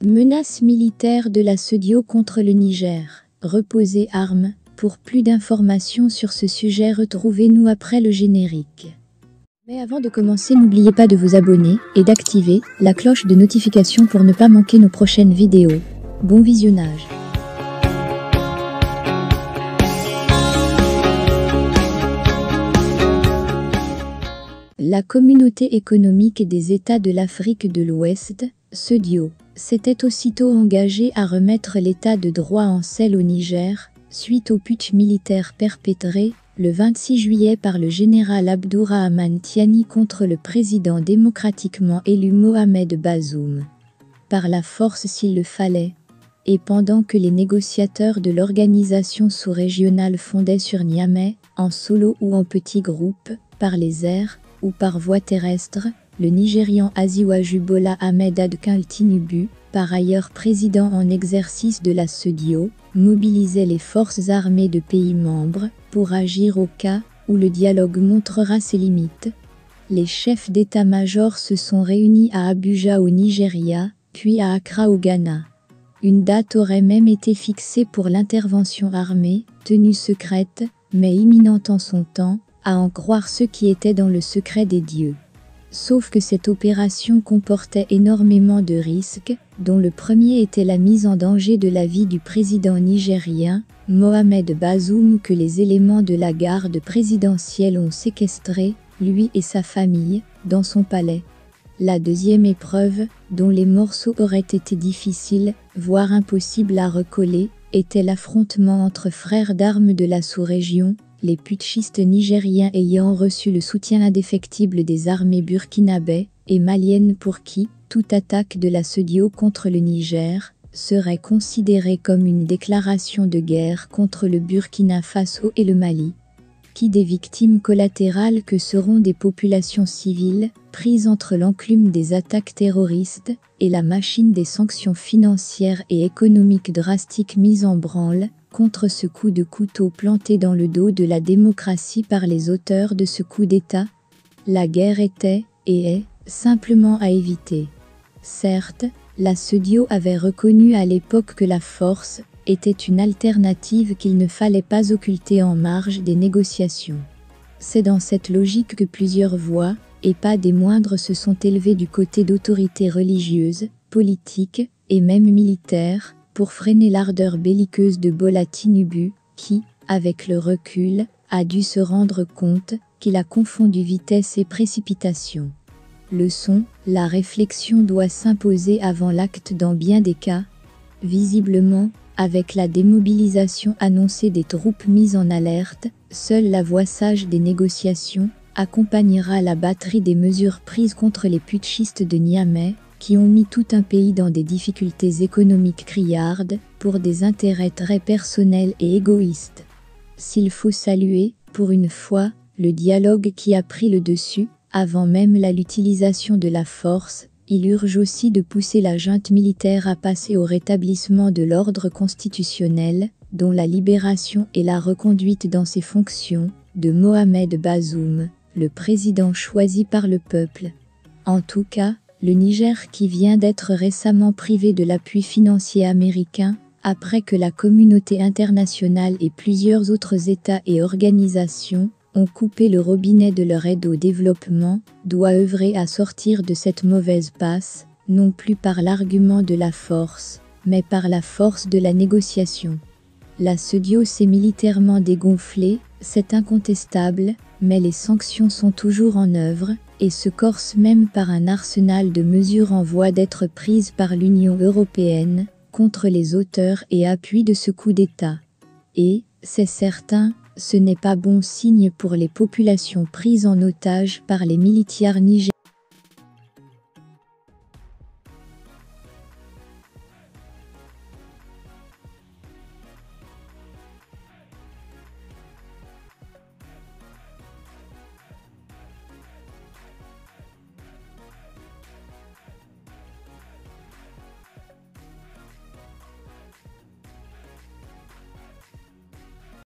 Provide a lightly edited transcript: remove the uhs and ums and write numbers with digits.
Menace militaire de la SEDIO contre le Niger. Reposez armes. Pour plus d'informations sur ce sujet, retrouvez-nous après le générique. Mais avant de commencer, n'oubliez pas de vous abonner et d'activer la cloche de notification pour ne pas manquer nos prochaines vidéos. Bon visionnage. La Communauté économique des États de l'Afrique de l'Ouest, SEDIO, s'était aussitôt engagée à remettre l'état de droit en selle au Niger, suite au putsch militaire perpétré le 26 juillet par le général Abdourahmane Tiani contre le président démocratiquement élu Mohamed Bazoum. Par la force s'il le fallait, et pendant que les négociateurs de l'organisation sous-régionale fondaient sur Niamey, en solo ou en petits groupes, par les airs ou par voie terrestre, le Nigérian Asiwaju Bola Ahmed Adkin Tinubu, par ailleurs président en exercice de la SEDIO, mobilisait les forces armées de pays membres pour agir au cas où le dialogue montrera ses limites. Les chefs d'état-major se sont réunis à Abuja au Nigeria, puis à Accra au Ghana. Une date aurait même été fixée pour l'intervention armée, tenue secrète, mais imminente en son temps, à en croire ceux qui étaient dans le secret des dieux. Sauf que cette opération comportait énormément de risques, dont le premier était la mise en danger de la vie du président nigérien, Mohamed Bazoum, que les éléments de la garde présidentielle ont séquestré, lui et sa famille, dans son palais. La deuxième épreuve, dont les morceaux auraient été difficiles, voire impossibles à recoller, était l'affrontement entre frères d'armes de la sous-région, les putschistes nigériens ayant reçu le soutien indéfectible des armées burkinabè et maliennes pour qui toute attaque de la SEDIO contre le Niger serait considérée comme une déclaration de guerre contre le Burkina Faso et le Mali. Qui des victimes collatérales que seront des populations civiles prises entre l'enclume des attaques terroristes et la machine des sanctions financières et économiques drastiques mises en branle contre ce coup de couteau planté dans le dos de la démocratie par les auteurs de ce coup d'État. La guerre était, et est, simplement à éviter. Certes, la SEDIO avait reconnu à l'époque que la force était une alternative qu'il ne fallait pas occulter en marge des négociations. C'est dans cette logique que plusieurs voix, et pas des moindres, se sont élevées du côté d'autorités religieuses, politiques et même militaires, pour freiner l'ardeur belliqueuse de Bola Tinubu, qui, avec le recul, a dû se rendre compte qu'il a confondu vitesse et précipitation. Leçon, la réflexion doit s'imposer avant l'acte dans bien des cas. Visiblement, avec la démobilisation annoncée des troupes mises en alerte, seule la voie sage des négociations accompagnera la batterie des mesures prises contre les putschistes de Niamey, qui ont mis tout un pays dans des difficultés économiques criardes, pour des intérêts très personnels et égoïstes. S'il faut saluer, pour une fois, le dialogue qui a pris le dessus, avant même l'utilisation de la force, il urge aussi de pousser la junte militaire à passer au rétablissement de l'ordre constitutionnel, dont la libération et la reconduite dans ses fonctions, de Mohamed Bazoum, le président choisi par le peuple. En tout cas, le Niger, qui vient d'être récemment privé de l'appui financier américain, après que la communauté internationale et plusieurs autres États et organisations ont coupé le robinet de leur aide au développement, doit œuvrer à sortir de cette mauvaise passe, non plus par l'argument de la force, mais par la force de la négociation. La SEDIO s'est militairement dégonflée, c'est incontestable, mais les sanctions sont toujours en œuvre, et se corsent même par un arsenal de mesures en voie d'être prises par l'Union européenne, contre les auteurs et appuis de ce coup d'État. Et, c'est certain, ce n'est pas bon signe pour les populations prises en otage par les militaires nigériens.